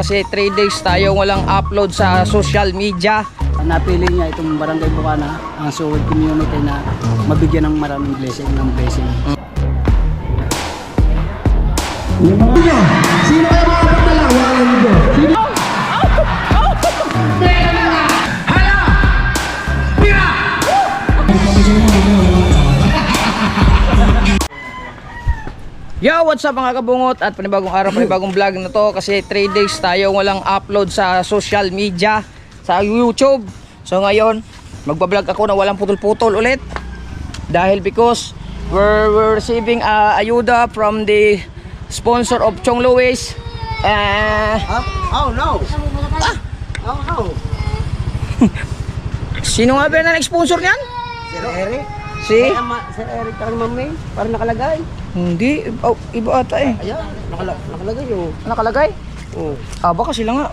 kasi 3 days tayo walang upload sa social media. Napili niya itong Barangay Bukana, ang Suwid community na mabigyan ng maraming blessing. Sino kayo mga pagdalawa nito? Sino? Hala! Pira! Yo, what's up mga kabungot? At panibagong araw, panibagong vlog na to. Kasi 3 days tayo walang upload sa social media, sa YouTube. So ngayon, magbablog ako na walang putol-putol ulit. Dahil because we're receiving ayuda from the sponsor of Chong Luis. Oh no! Oh no! Sino nga ba na nag-sponsor niyan? Sir Eric? Si? Sir Eric ka naman may, parang nakalagay. Hindi, iba ata eh. Ayan, nakalagay yun. Nakalagay? Oh. Baka sila nga.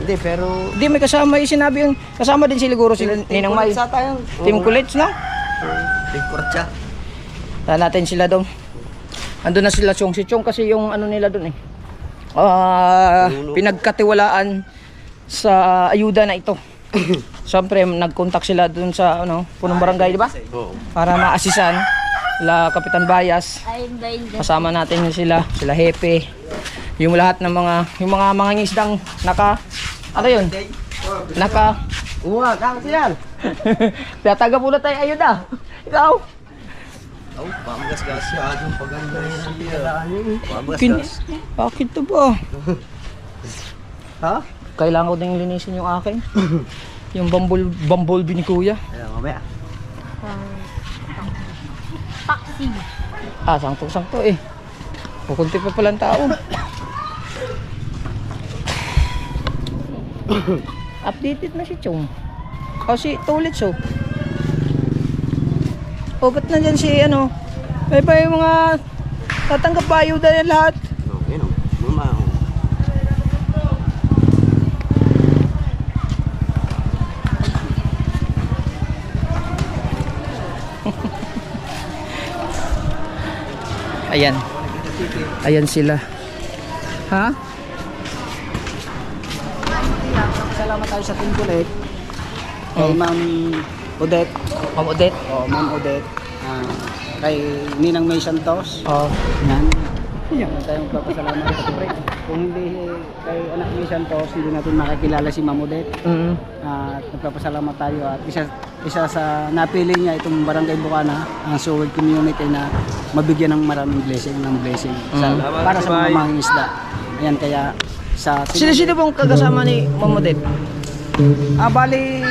Hindi, pero... Hindi, may kasama yung sinabi yung... Kasama din siguro sila Ninang May. Team Kulits, no? Team Kurcha. Tahan natin sila doon. Andun na sila Chong. Si Chong kasi yung ano nila doon eh. Pinagkatiwalaan sa ayuda na ito. Siyempre, nag-contact sila doon sa punong barangay, di ba? Oo. Para ma-assisan la Kapitan Bayas. Kasama natin yun sila Hepe. Yung lahat ng mga ngisdang ano yun? Uwa, kang siyal. Taga muna tayo ayuda. Ikaw? Oh, pamagas-gas siya. Anong paganda yun ang pinalaan yun? Pamagas-gas. Bakit to ba? Ha? Kailangan ko din linisin yung akin. Yung bumblebee ni Kuya. Ayan, mamaya. Paksi. Sangtong-sangto eh. Pukunti pa palang tao. Updated na si Chong. Si Tulits oh. Ba't nandyan si may pa yung mga tatanggap pa ayuda yan lahat. Okay, no. Mama. Ayan sila. Ha? Salamat tayo sa Team Kulit. Kay Ma'am Odette. Ma'am Odette. Ma'am Odette. Kay Ninang May Santos. Yan. Yan tayong magpapasalamat sa Siyempre. Kung hindi kay anak May Santos, hindi natin makakilala si Ma'am Odette. At nagpapasalamat tayo at isa sa napili niya itong Barangay Bukana, ang Suwid community na mabigyan ng maraming blessing. Para sa mga mangingisda. Ayan, kaya sa... Sino bang kagasama ni Ma'am Odette? Bali,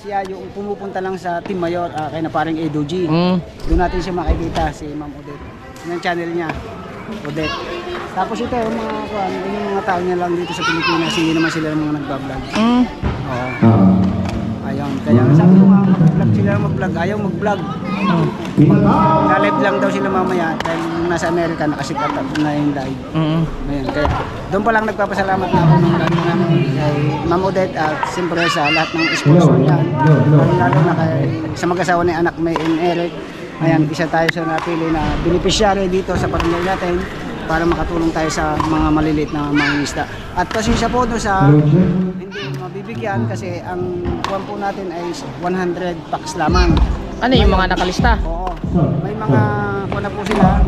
siya yung pumupunta lang sa Team Mayor kay na paring Edo G. Doon natin siya makikita, si Ma'am Odette. Yung channel niya, Odette. Tapos ito, yung mga tao niya lang dito sa Pilipinas, hindi naman sila mga nagbablog. Oo. Ayun, kaya sabi ko nga, mag-vlog sila mag-vlog, ayaw mag-vlog. Na-live lang daw sila mamaya dahil yung nasa Amerika nakasikat na yung live. Ayun, kaya doon pa lang nagpapasalamat na ako kay Ma'am Odette at siyempre sa lahat ng sponsor niya. Lalo na sa mag-asawa ni anak May and Eric. Ayan, isa tayo sa napili na beneficiary dito sa barangay natin para makatulong tayo sa mga maliliit na mangingisda. At pasensya po doon sa hindi mabibigyan kasi ang kuwan po natin ay 100 packs lamang. Ano yung mga nakalista? Oo. May mga kuwan na po sila.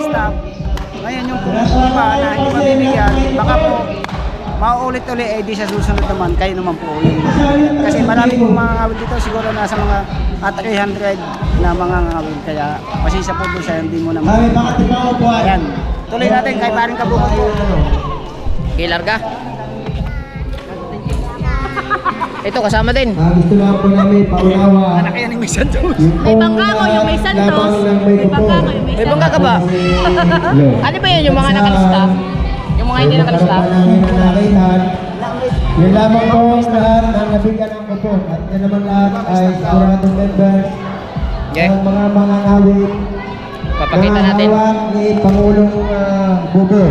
Staff. Ngayon yung iba na hindi mabibigyan, baka po mauulit-ulit di sa susunod naman, kayo naman po. Kasi marami pong mga ngawin dito, siguro nasa mga 300 na mga ngawin. Kaya pasisa po doon sa hindi mo naman. Ayan. Tuloy natin kay paring Kabungot po. Ilarga. Ito kasama din. Gusto lang po namin paunawa. Anak yan yung may Santos. May bangka ko yung may Santos. May bangka ko yung may May Santos. bangka ka ba? Ano ba yun yung mga nakalista? Yung mga hindi nakalista? Yun lamang po lahat ang nabigyan ng kupon. At yan naman lahat ay siguradong members ng mga ngawit. Papakita natin. Hawak ni Pangulong Bubo.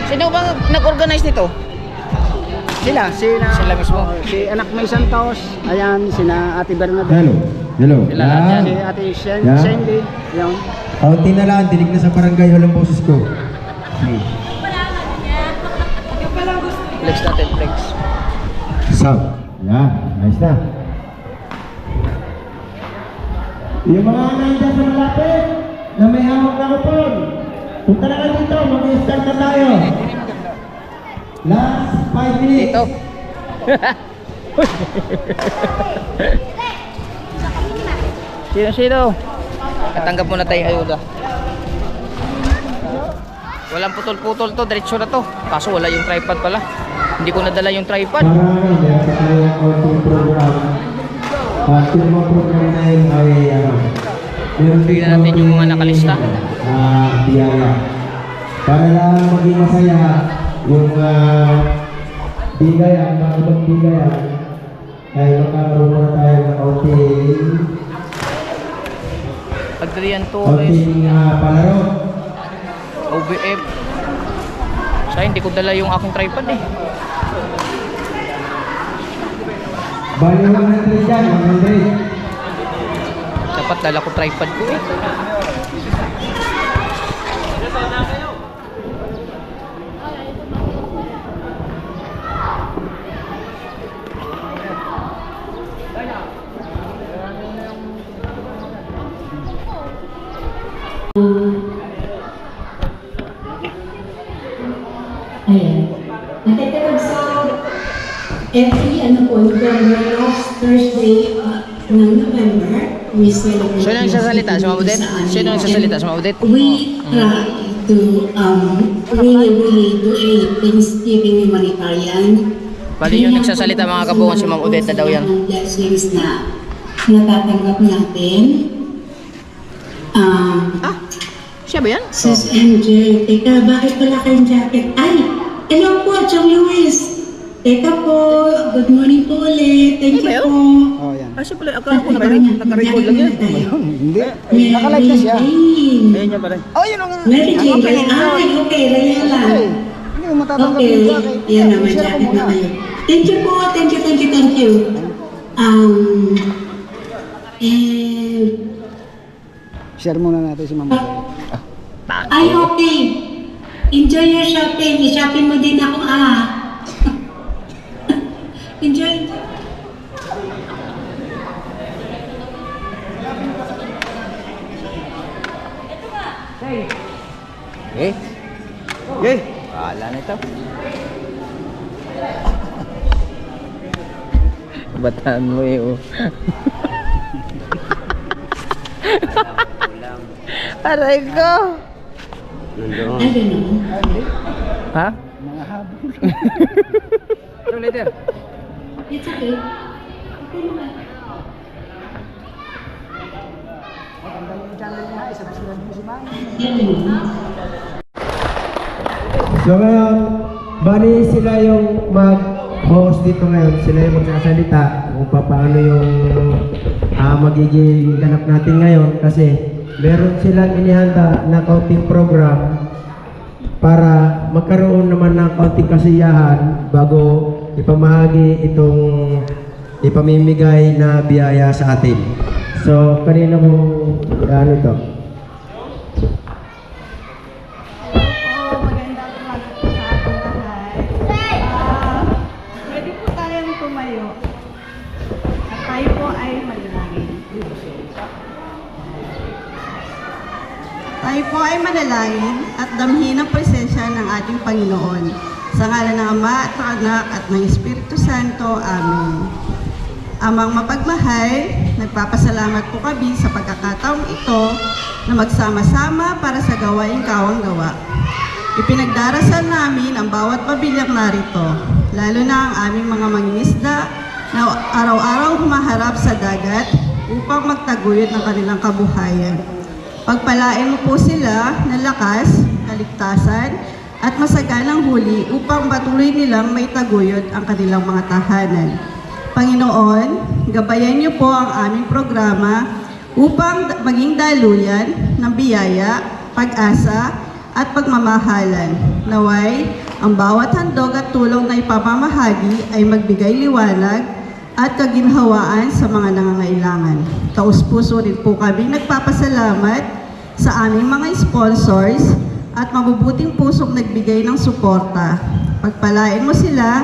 Sino bang nag-organize nito? Sila mismo. Si anak May Santos, ayan, sina Ate Bernadette. Hello. Sila lahat yan. Si Ate Yeah. Sandy, yun. Kaunti na lang, tinig na sa barangay, walang boses ko. Ayos na. Yung mga nandiyan sa malapit na may hawak na kupon, punta na lang dito, mag-start na tayo. Last 5 minutes. Dito. Sino? Katanggap muna tayo ayuda. Walang putol-putol to, diretso na to. Kaso wala yung tripod pala. Hindi ko nadala yung tripod. Meron sa tayong outing program. Yung mga program na yun ay meron Tingnan natin yung mga nakalista. biyaya. Para lang maging masaya yung bigayan, bago magbigayan ay magkakaroon na tayo ng outing Adrian Torres, palaro. OBF. Sa hindi ko dala yung aking tripod eh. Bali 100 dyan, 100. Dapat dala ko tripod ko eh. Ayan. Natitirag sa every last Thursday ng November, we celebrate. Sino nagsasalita? Si Ma'am Odette? Sino nagsasalita? Si Ma'am Odette? We try to really do a Thanksgiving humanitarian. Bali yung nagsasalita mga kabungan si Ma'am Odette na daw yan. Ang blessings na natatanggap natin. Siya ba yan? Sis MJ, teka, bakit wala kayong jacket? Ay, hello po, Chong Luis. Teka po, good morning po ulit. Thank you po. Oh, yan. Ay, siya pala. Akala ko naka-record lang yan. Hindi. Mary Naka-live na siya. Jane. Ayun niya pala. Oh, yun ang... Mary Jane, ay, okay, Rayala. Hindi mo matatanggap Okay, yung jacket. yan naman, Share ko jacket muna. na kayo. Thank you po, thank you. And, Share muna natin si Ma'am. ay, okay. Enjoy your shopping. I-shopping mo din ako, Enjoy. Eh? Eh? Wala na ito. Bataan mo eh, oh. Aray ko! I don't know. Ha? Mga habol. Ano later? It's okay. Okay naman. Maganda yung channel niya. Isubscribe mo si Ma'am. Yan naman. So ngayon, bali sila yung mag-host dito ngayon. Sila yung magsasalita kung paano yung magiging ganap natin ngayon. Kasi meron silang inihanda na counting program para magkaroon naman ng counting kasiyahan bago ipamahagi itong ipamimigay na biyaya sa atin. So, kanina mo ano ito? Magandang umaga po sa ating lahat. Pwede po tayong tumayo. At tayo po ay manalangin. Tayo po ay manalangin at damhin ang presensya ng ating Panginoon. Sa ngalan ng Ama at ng Anak at ng Espiritu Santo. Amen. Amang mapagmahal, nagpapasalamat po kami sa pagkakataong ito na magsama-sama para sa gawaing kawang gawa. Ipinagdarasal namin ang bawat pabilyang narito, lalo na ang aming mga mangingisda na araw-araw humaharap sa dagat upang magtaguyod ng kanilang kabuhayan. Pagpalain mo po sila ng lakas, kaligtasan, at masaganang huli upang patuloy nilang may taguyod ang kanilang mga tahanan. Panginoon, gabayan niyo po ang aming programa upang maging daluyan ng biyaya, pag-asa, at pagmamahalan. Naway, ang bawat handog at tulong na ipamamahagi ay magbigay liwanag at kaginhawaan sa mga nangangailangan. Taus-puso rin po kami nagpapasalamat sa aming mga sponsors at mabubuting pusong nagbigay ng suporta. Pagpalain mo sila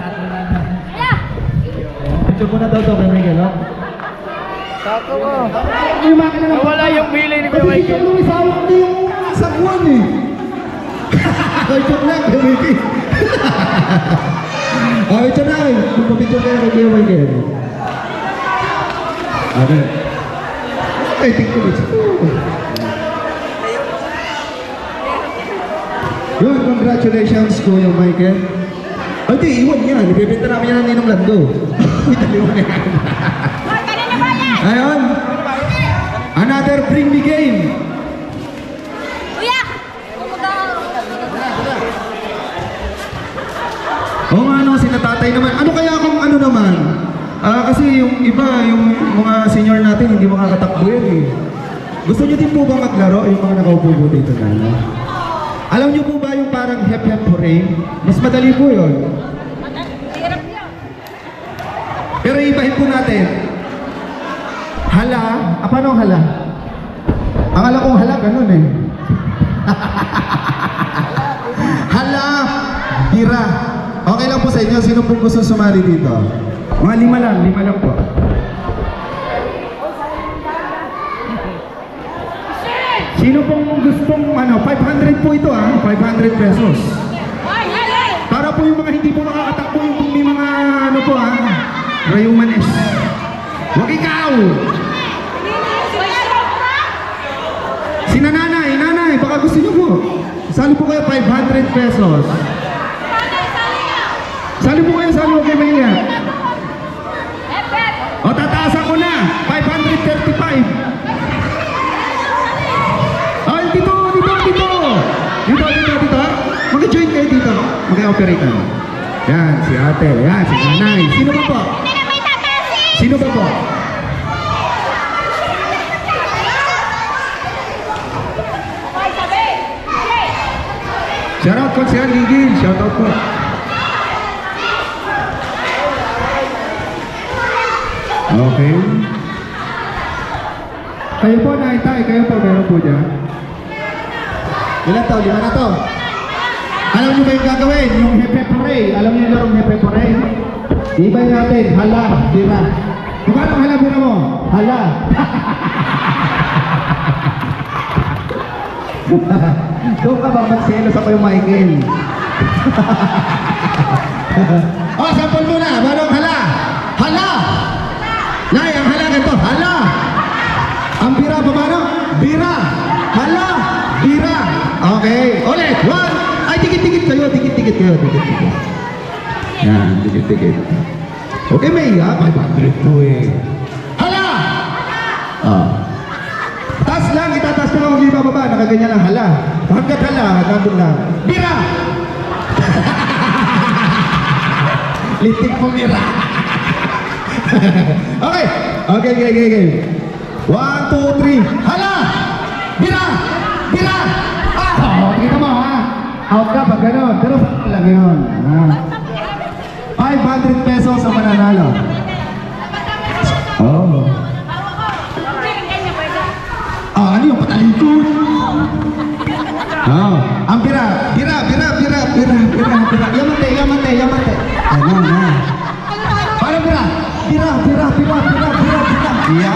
at wala na. Picture muna daw to kay Michael, no? Sako mo. Yung makina ng Nawala yung bili ni Kuya Kasi si Michael. Kuya Luis, hawak niya yung sagwan eh. Joke lang, Kuya Michael. Picture na kayo. Picture kayo kay Kuya Michael. Ano? Ay, tingko dito. Yun, congratulations Kuya Michael. Ay, di, iwan yan. Ibibenta namin yan ng Ninong Lando. Italiwan yan. Ayun. Another bring me game. Oo nga, no, sina tatay naman. Ano kaya kung ano naman? Kasi yung iba, yung mga senior natin, hindi makakatakbo yan eh. Gusto nyo din po ba maglaro yung mga nakaupo po dito na, no? Alam nyo po ba yung parang hep-hep hooray? Mas madali po yun. Pero ibahin po natin. Hala? Paano ang hala? Ang alam kong hala, ganun eh. Hala, bira. Okay lang po sa inyo. Sino po gusto sumali dito? Mga lima lang po. Sino pong gustong 500 po ito 500 pesos. Para po yung mga hindi po makakatakbo, yung may mga rayumanes. Huwag ikaw! Si nanay, baka gusto nyo po. Sali po kayo 500 pesos. Sali po kayo, huwag kayo mahiya. O, tataasan ko na. 535. Ay, dito. Mag-join kayo dito. Mag-operate na. Yan, si ate. Yan, si nanay. Sino ba po? Shoutout po si Ligil. Shoutout po. Okay. Kayo po, naitay. Kayo po, meron po dyan. Ilan to? 5 na to. Alam nyo ba yung gagawin? Yung Hepe Pare. Alam nyo yung larong Hepe Pare? Ibay natin. Hala, bira. Kung anong hala, bira mo? Hala. Doon ka bang magselos ako yung Michael? Sample muna. Manong hala. Hala! Nay, ang hala ganito. Hala! Ang bira pa ba, no? Bira! Hala! Bira! Okay. Ulit. 1. Ay, dikit-dikit kayo. Dikit-dikit kayo. Yan, dikit-dikit. Okay, may 500 po eh. Hala! Taas lang. Itataas ko lang kung hindi bababa. Nakaganyan lang. Hala. Hanggat hala. Hanggang lang. Bira! Litik po bira. Okay. 1, 2, 3. Hala! Bira! Bira! Kita mo out ka pag gano'n. Pero saan lang yun? 500 pesos ang mananalo. Ano yung patalikod? Ang bira. Yamante. Ano na? Para bira. Iya.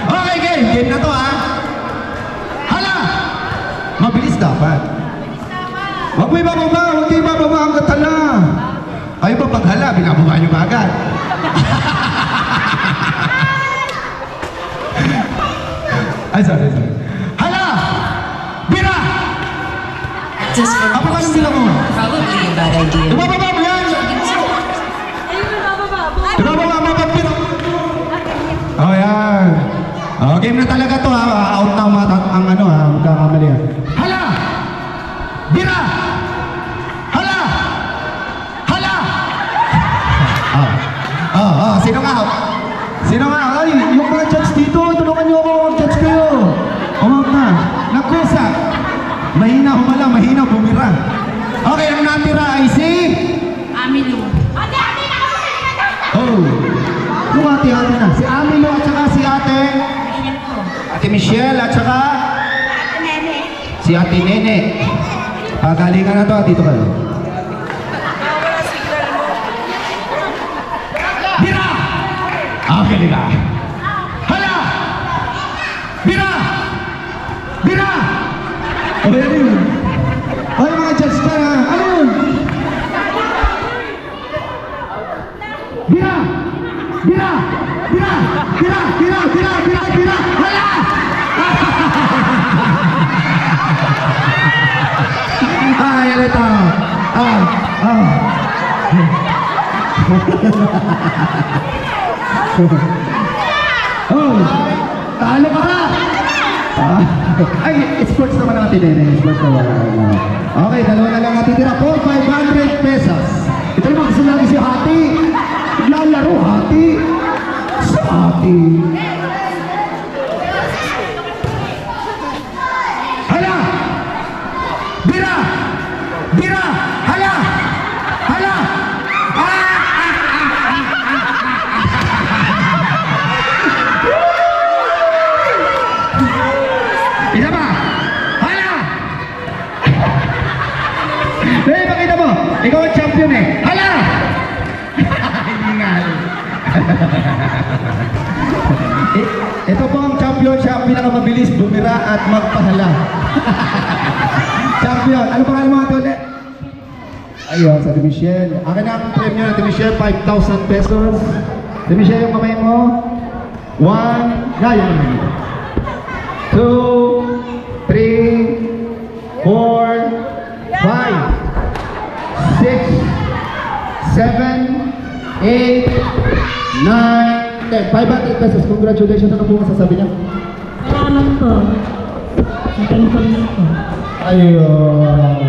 Okay, game na to Hala! Mabilis dapat. Huwag mo ibababa hanggat hala. Kayo ba pag hala, binababa nyo ba agad? Ay, sorry. Hala! Bira! Apa ka nang bilang mo? Probably a bad idea. Ibababa mo yan! Ibababa mo pag bira! Yan. Game na talaga to Out na magkakamali Hala! Bira! Hala! Sino nga out? Ay, yung mga judge dito, tulungan niyo ako, judge kayo. Umawag na. Nagkusa. Mahina, bumira. Okay, ang natira ay si... Amilu. Hati-hati na. Si Amilo at saka si Ate... Ate Michelle at saka... Si Ate Nene. Pagaling ka na to, dito kayo. Bira! Okay, di ba? Hala! Bira! Bira! O, ano yun? Ay, mga judge ka na. Ano yun? Bira! Bira! Bira! Bira! Bira! Bira! Bira! Bira! Hala! Ay, ano ito? Oh, talo ka na! Ay, sports naman natin eh. Sports naman. Okay, dalawa na lang natin tira po. 500 pesos. Ito naman kasi lagi si Hati. Lalaro, Hati. Si Hati. Hala! Bira! Bira! Hala! Hala! Isa pa! Hala! Hey, pakita mo! Ikaw ang champion eh! Hala! Hindi nga. Ito po ang champion, siya ang pinakamabilis bumira at magpahala. Champion, ano pangalan mo ito ulit? Ayun, sa Michelle. Akin na ang premyo na Michelle, 5,000 pesos. Michelle, yung kamay mo. 1, gaya naman. 2, 3, 4, 5, 6, 7, 8, 9, 10. 500 pesos. Congratulations. Ano po masasabi niya? Salamat po. Nag-inform po. Ayun.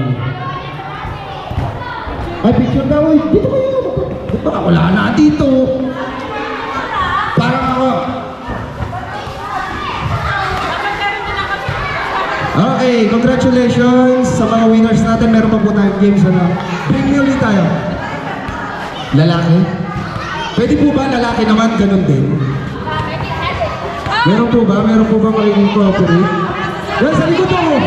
Ay, picture daw. Uy, dito kayo. Baka wala na dito. Parang ako. Okay, congratulations sa mga winners natin. Meron pa po tayong games na bring me ulit tayo. Lalaki? Pwede po ba lalaki naman ganun din? Meron po ba? Meron po ba magiging cooperate? Yan, sa likod ako!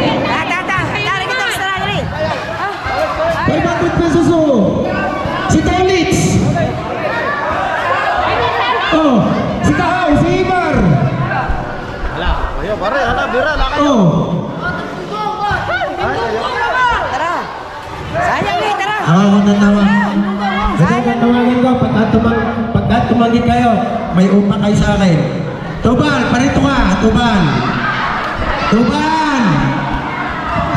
500 pesos o! Si Tolitz! Oh! Si Kahaw! Si Ibar! Hala! Ayaw, pare! Hala! Bira! Laka nyo! Oh! Sayang eh, tara! Ako na naman. Kasi tawagin ko, pagka tumagin kayo, may upa kayo sa akin. Tuban, parito ka, Tuban. Tuban!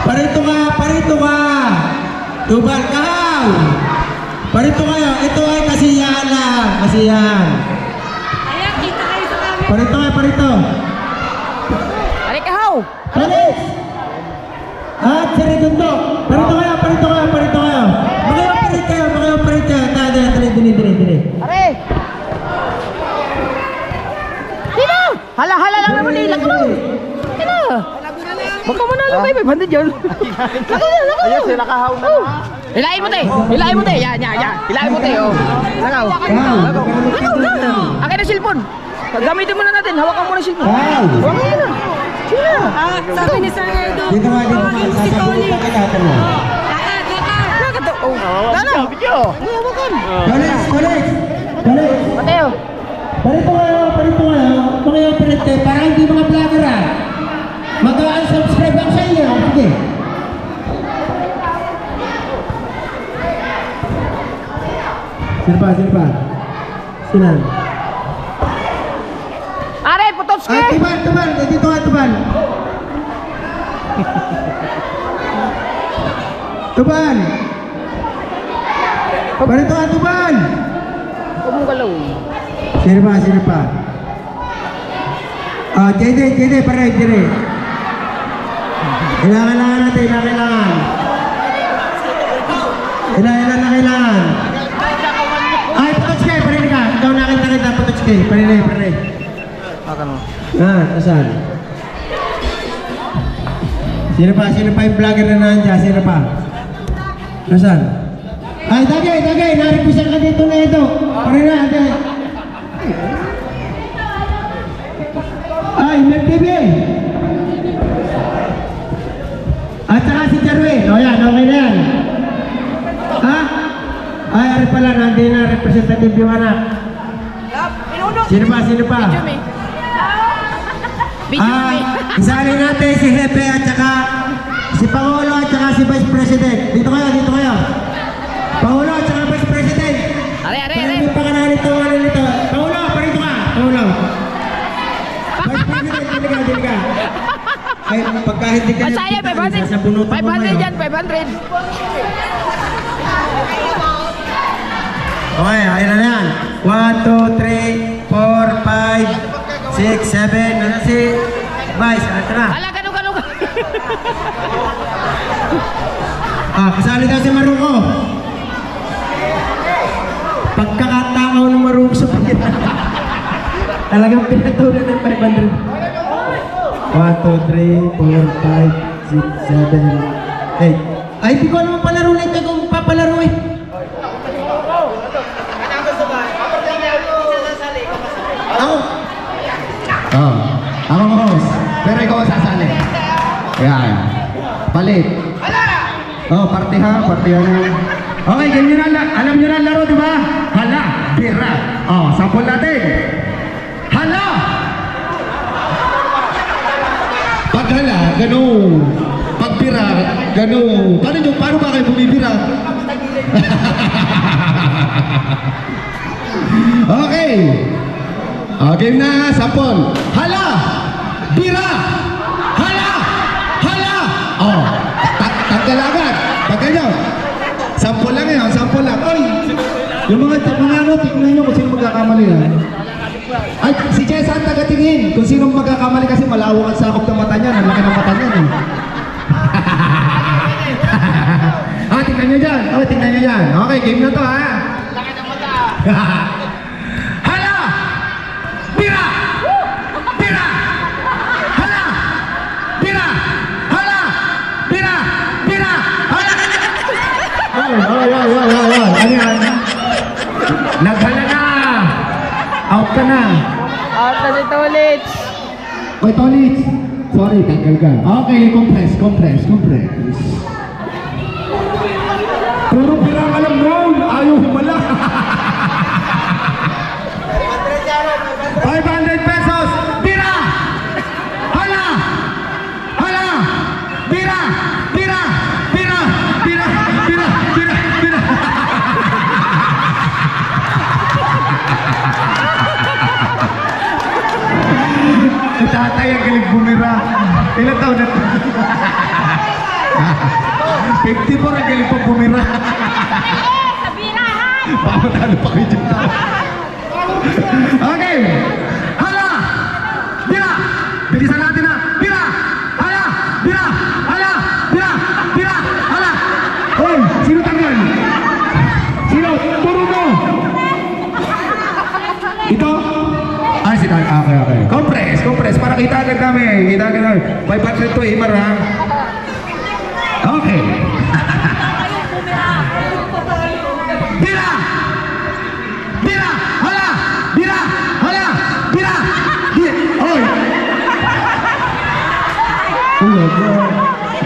Parito ka, parito ka. Tuban, Kahaw! Parito kayo, ito ay kasiyahan lang, kasiyahan. Ayan, kita kayo sa camera! Parito kayo, parito. Ari Kahaw! Palis! At si Redondo, parito kayo, parito kayo, parito kayo. Makayaparit kayo, makayaparit kayo. Dili. Are! Sino? Hala lang naman eh. Lako lang. Sino? Huwag ka manalo kayo. 500 yun. Lako. Ayun, sila Kahaw na. Hilahin mo te. Yan. Hilahin mo te. Oh. Lakaw. Akin ang cellphone. Gamitin mo na natin. Hawakan mo na cellphone. Hawakan mo na. Sige na. Sabi ni Sir Edo, Dito nga din, si Tony. sasagutin ka natin mo. Lala. Hawakan. Balik! Mateo. Parito kayo. Makayaparit kayo. Para hindi mga vlogger ah. Mag-unsubscribe ako sa inyo. Sige. Sino pa? Sinan? Are, Pototski. Tuban. Dito ka, Tuban. Tuban! Parito ka, Tuban! Huwag mong galaw. Sino pa? JD, pare, dire. Kailangan natin, Ilan na kailangan? Ay, Pototski, pare ka. Ikaw nakita kita, Pototski. Pare. Akan mo. Asan? Sino pa yung vlogger na nandiyan? Sino pa? Nasaan? Ay, Tagay, naripisan ka dito na ito. Pare na, ate. Ay, Mel TV. At saka si Jarwin. O yan, okay na yan. Ha? Ay, ari pala, nandun na representative yung anak. Sino pa, sino pa? Isali natin si Hepe at saka si Pangulo at saka si Vice President. Dito kayo. Pangulo at saka Vice President. Are. May pangalan nito, Pangulo, parito ka. Pangulo. Vice President, dili ka. Ay, pagka hindi ka Masaya, 500. sasabunutan ko 500 ngayon. yan, 500. Okay, ayun na yan. 1, 2, 3, 4, 5, 6, 7. Ano si Vice? Ito na. Hala, ganun. Kasali daw si Maruko. Pagkakatakaw ng Maruko sa pagkita. Talagang pinatunan ng 500. 1, 2, 3, 4, 5, 6, 7, 8. Ay, di ko naman palaro na ito kung papalaro eh. Ako? Ako ang host. Pero ikaw ang sasali. Yan. Palit. Partihan na. Okay, ganyan na. Alam nyo na ang laro, di ba? Hala, bira. Sample natin. Hala! Pag hala, ganun. Pag bira, ganun. Paano ba kayo bumibira? Okay. Game na, sample. Hala! Bira! Hala! Tanggal agad. Tanggal nyo. Sample lang yun, sample lang. Oy! Yung mga tignan nyo kung sino magkakamali yan. Ay, si Jessa ang tagatingin. Kung sino magkakamali kasi malawak ang sakop ng mata niya. Ang laki ng mata niya. Tingnan nyo dyan. Tingnan nyo dyan. Okay, game na to ha. Laki ng mata. Hala! Bira! Bira! Hala! Bira! Hala! Bira! Bira! Hala! Ay. Ano yan? Naghala na! Out ka na! Out na si Tolits. Oy, Tolits! Sorry, tanggal ka. Okay, compress. Puro pirang alam mo, ayaw humala. 500 pesos! Bira! Hala! Bira! Tatay ang galing bumira. Ilan taon na? 54 ang galing pang bumira. Baka talo pa kayo dyan. Okay. Hala! Bira! Bilisan natin na. Bira! Hala! Bira! Hala! Bira! Hala! Hoy! Sino tanggal? Sino? Turo mo! Ito? Ay, si Tanggal. Okay. Compress. Para kita agad kami. 500 to, Imar ha? Okay. Bira! Hala! Bira! Oy!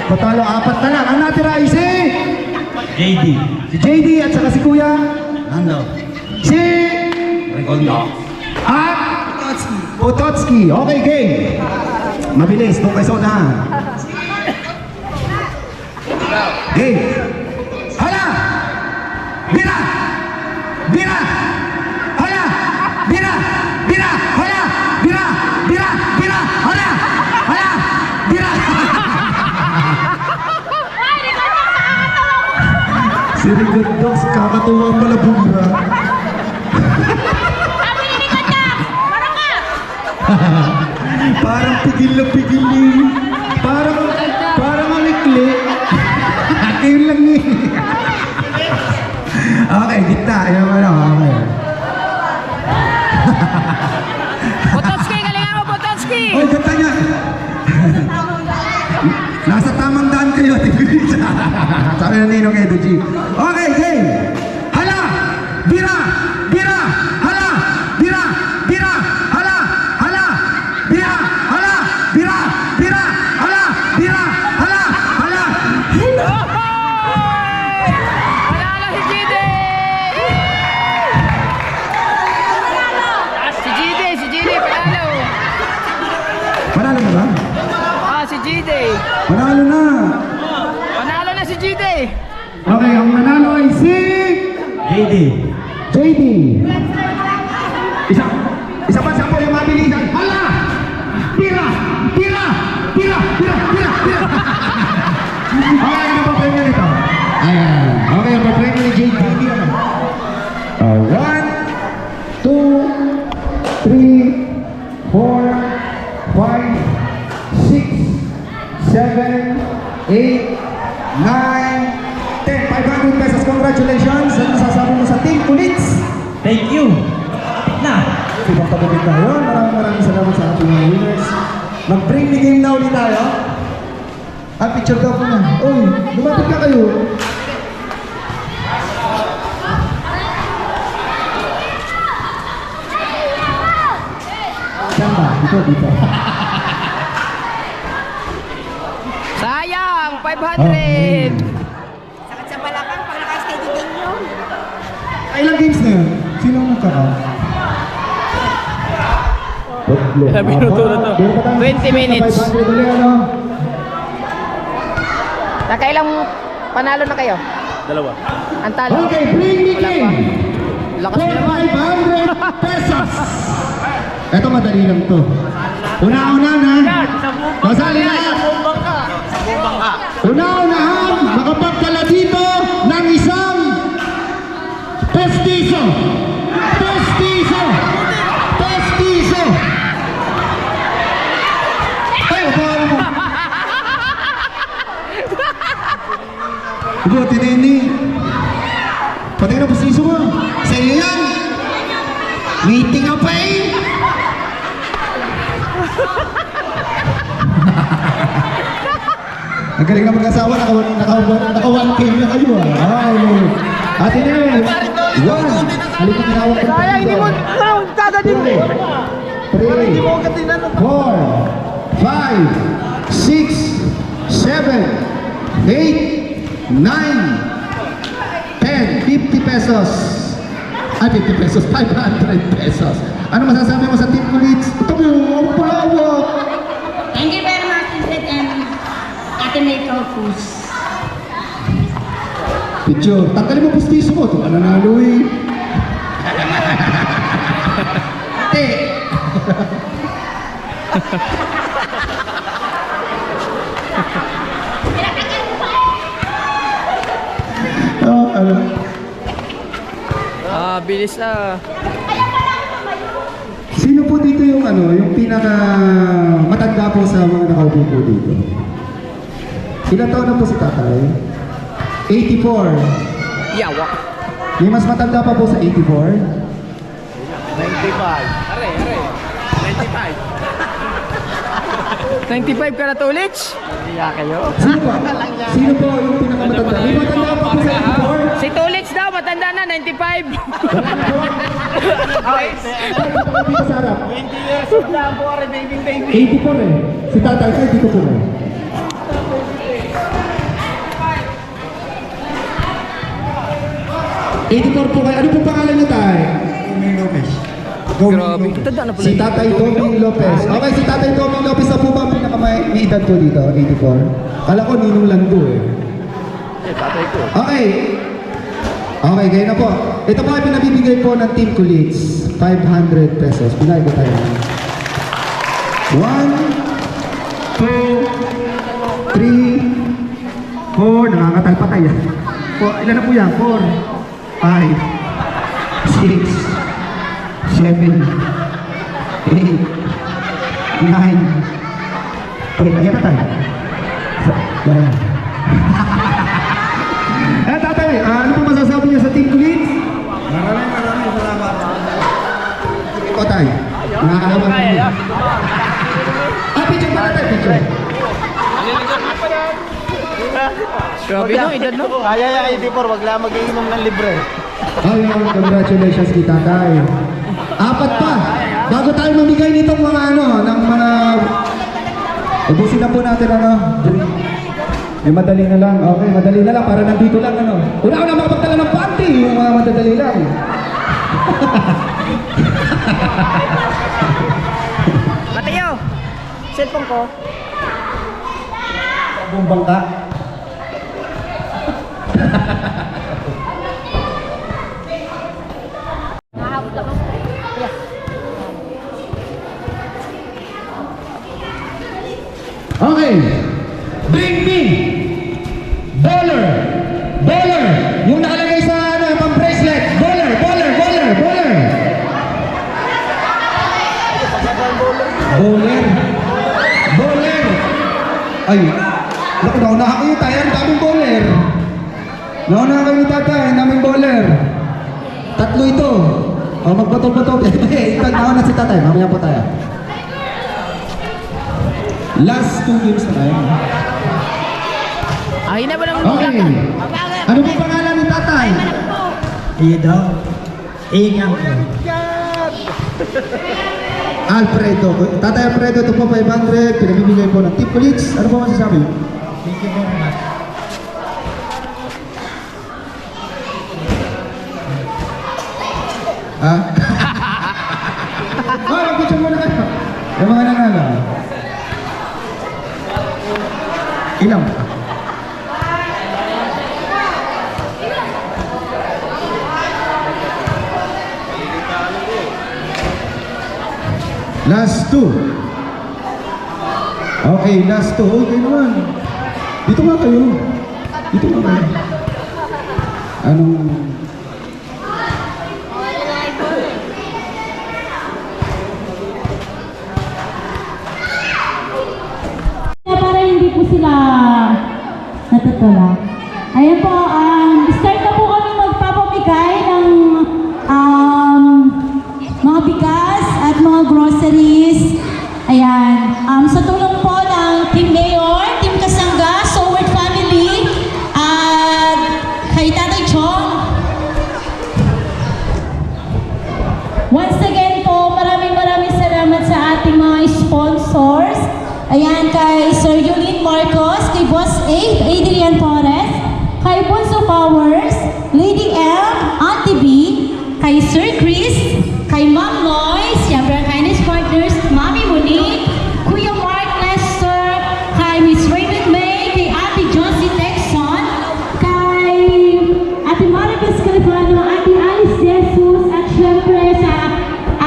Patalo, 4 na lang. Ang natira ay si JD at saka si Kuya si at Pototski. Okay, game. Mabilis, kung kayo na. Game. Hala! Bira! Hala! Bira! Hala! Bira! Hala! Bira! Si Rigondox, kakatuwa pala bumira. Parang pigil eh. Parang alikli. Ayun lang eh. Okay, gitna. Okay. Pototski, galingan mo, Pototski. Oy, ganda niya. Nasa tamang daan kayo, tigilisa. Sabi na Ninong Edo G. Okay, game. Hala! Bira! Hala! Bira! Hala! Bira! Hala! Bira! Hala! Bira! Hala! Okay, ang nanalo ay si... JD. JD. Isa pa sa po yung mabilisan. Hala! Tira! Tira! Tira! Tira! Tira! Tira! Okay, ano ba premium nito? Ayan. Okay, ang premium ni JD. 1, 2, 3, 4, 5, 6, 7, 8, 9, 10. 500 pesos. Congratulations. Ano masasabi mo sa Team Kulits? Thank you. Na. Ibang pagdating tayo. Maraming salamat sa ating mga winners. Mag-bring the game na ulit tayo. Picture daw po na. Uy, lumapit ka kayo. Saan ba? Dito. Sayang, 500. Sakit sa balakang pag naka-steady din yun. Ilang games na yun? Sino ang nagkaka? Minuto na to. 20 minutes. 500 ulit, ano? Nakailang panalo na kayo? Dalawa. Ang talo. Okay, bring the game! Lakas nyo naman. 500 pesos! Ito madali lang to. Una-unahan ha? Kasali na! Una-unahan, makapagdala dito ng isang pestiso! Pestiso! Pestiso! Ay, upahan mo! Ibo, tinini! Patay na pestiso mo! Sa iyo yan! Meeting ka pa eh! Ang galing na mag-asawa, naka 1K na kayo ah. At yun yun, 1, halika tinawag ko. Sayang, hindi mo dadadin. 3, 4, 5, 6, 7, 8, 9, 10, 50 pesos. Ay, 50 pesos, 500 pesos. Ano masasabi mo sa Team Kulits? Ito mo, palawak. Thank you very much, Vincent and Ate Metro Foods. Picture, tanggalin mo pustiso mo. Ito ka nanalo eh. Ate. Oh, ano? Bilis ah. Sino po dito yung ano, yung pinaka matanda po sa mga nakaupo po dito? Ilan taon na po si tatay? 84. Yawa. May mas matanda pa po sa 84? 95. Are. 95 ka na to, Lich? Iya kayo. Sino po? Sino po yung pinakamatanda? May matanda pa po sa 84? Si Tulits daw, matanda na, 95. Ay, dito sa harap. 20 years na po, are baby. 84 eh. Si tatay kayo dito po eh. '84 po kayo. Ano po pangalan niyo tayo? Tommy Lopez. Grabe, tanda na pala. Si Tatay Tommy Lopez. Okay, si Tatay Tommy Lopez na po ba ang pinakamay edad po dito? 84. Kala ko Ninong Lando eh. Tatay ko. Okay. Okay, kayo na po. Ito po ay pinabibigay po ng Team Kulits. 500 pesos. Pinay ko tayo. 1, 2, 3, 4. Nangangatal-patay yan. Ilan na po yan? 4, 5, 6, 7, 8, 9, 10. Ayan na tayo. Yan. Tatay, ano po masasabi niyo sa Team Kulits? Maraming salamat. Ikaw tayo. Nakakalaman mo. Picture pa natin, picture. Grabe no, edad no? Kaya 84, wag lang mag-iinom ng libre. Ayun, congratulations kita tayo. 4 pa. Bago tayo mamigay nitong mga ano, ng mga... Ubusin na po natin ano. Madali na lang. Okay, madali na lang para nandito lang ano. Una makapagtala ng panty, yung mga madadali lang. Mateo, cellphone ko. Bumbang ka. tatay, ang daming bowler. Nauna kayo ni tatay, ang daming bowler. Tatlo ito. O, magbato-bato. Ito, nauna si tatay. Mamaya po tayo. Last 2 games na tayo. Ay na ba ng Okay. Ano po pangalan ni tatay? Iyo daw. Ingang ko. Alfredo. Tatay Alfredo, ito po 500. Pinamimigay po ng Team Colleagues. Ano po masasabi? Thank you very much. Ha? Oh, mag-picture muna kayo. Yung mga nanalo. Ilang? Last 2. Okay, last 2. Okay naman. Dito nga kayo. Dito nga kayo. Anong... Para hindi po sila natutulak. Ayan po, start na po kami magpapamigay ng mga bigas at mga groceries. Ayan, sa tulong po ng Team Mayor, Team Kasangga, Soward Family, at kay Tatay Chong. Once again po, maraming salamat sa ating mga sponsors. Ayan, kay Sir Yulin Marcos, kay Boss A, Adrian Torres, kay Bonzo Powers, Lady M, Auntie B, kay Sir Chris, kay Ma'am Loy, siyempre ang kindness partners, Mami Monique, Kuya Mark Lester, kay Miss Raymond May, kay Ate Josie Texon, kay Ate Maribes Califano, Ate Alice Jesus, at siyempre sa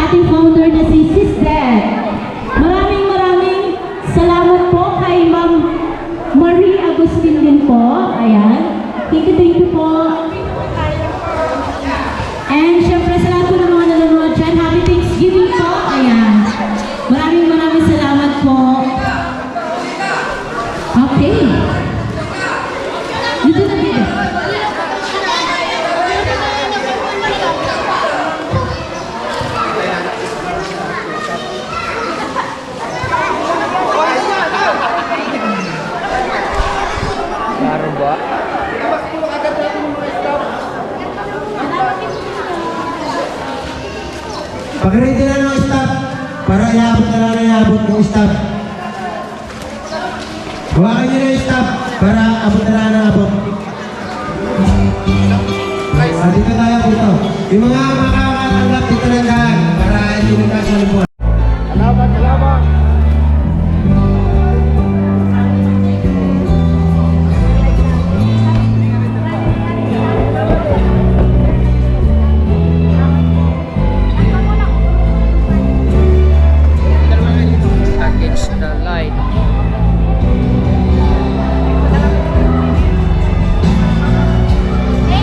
ating founder na si Sis Dad. Maraming salamat po kay Ma'am Marie Agustin din po. Ayan. Thank you po. And syempre sa lahat po ng mga nanonood dyan, Happy Thanksgiving po. Ayan. Maraming salamat po. Okay. Dito na dito. Klaro ba? Pag-ready na ng staff para iabot na lang iabot ng staff. Hawakan nyo na yung staff para abot na lang abot. Dito tayo dito. Yung mga makakatanggap dito ng daan para hindi na kasalipuan. Salamat. Against the light.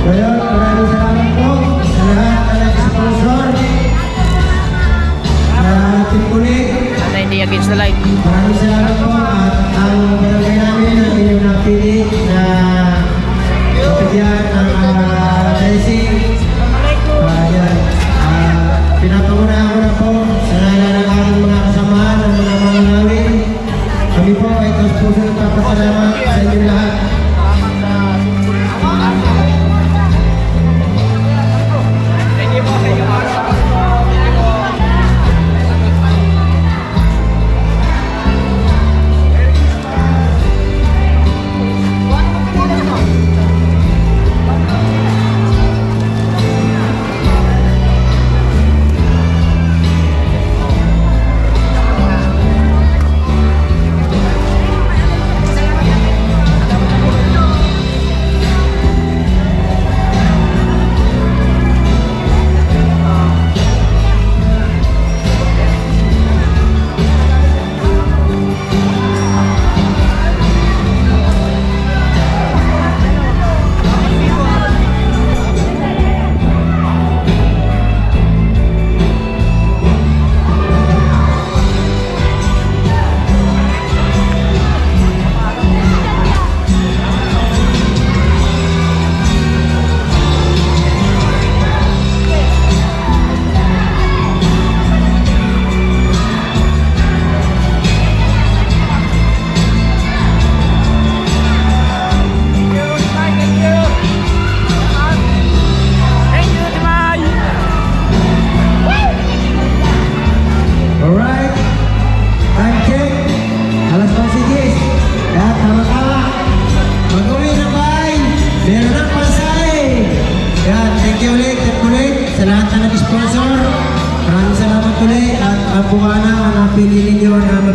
Kaya maraming salamat po sa lahat na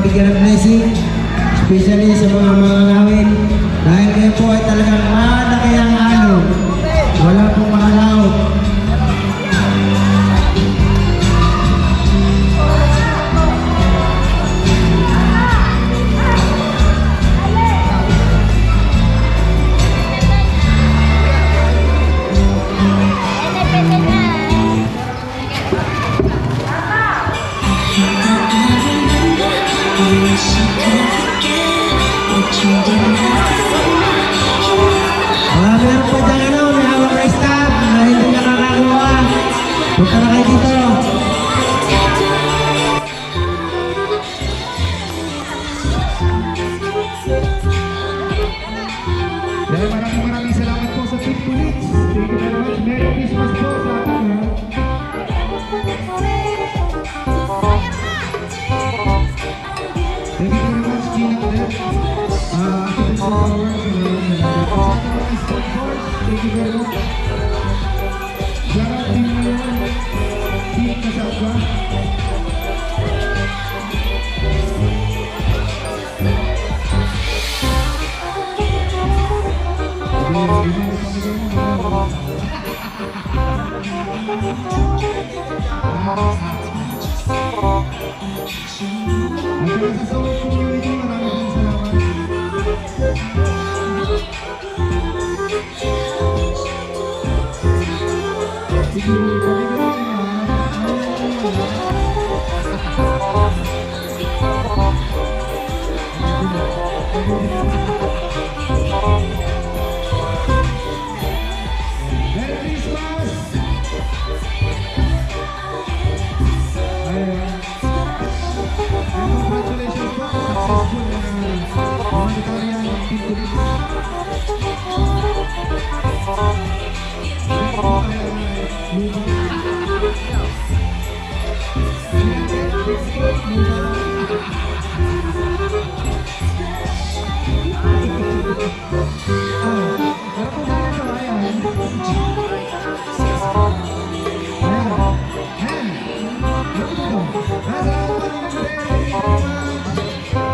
mabigyan ng blessing, especially sa mga ngawin. Dahil kayo po ay talagang malaki ang alon. Wala pong makalaot. Meron pa dyan may hawak na staff na hindi nakakakuha. Punta na kayo dito. Dahil maraming salamat po sa Team Police. Thank you very much. Merry Christmas po sa ating lahat. Thank you very much, Gina Odette. Activist for Power. Thank you very much. Shout out Team Mayor. Team Kasabwa. Merry Christmas! And congratulations po sa successful humanitarian team police.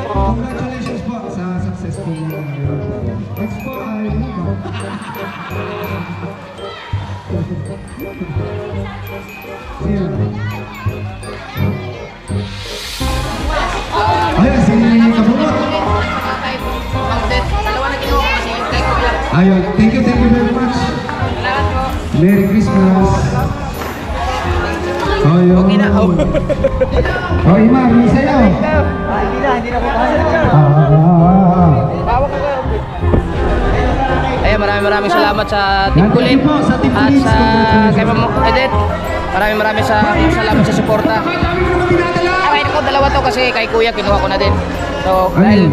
Congratulations po sa successful next po ay ayun, si Kabungot. Ayun, thank you very much. Merry Christmas. Ayun. Okay na, oh. Oh, Imar, may sayo. Hindi na po kasi. Ayan, maraming salamat sa Team Kulit at sa kay Ma'am Odette. Maraming salamat sa suporta. Ay, ako dalawa to kasi kay Kuya kinuha ko na din. So, dahil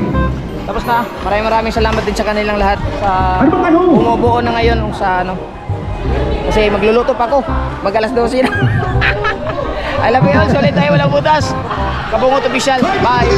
tapos na, maraming salamat din sa kanilang lahat sa bumubuo na ngayon sa ano. Kasi magluluto pa ako. Mag-alas 12 na. I love you all. Solid tayo, walang butas. Kabungot official. Bye.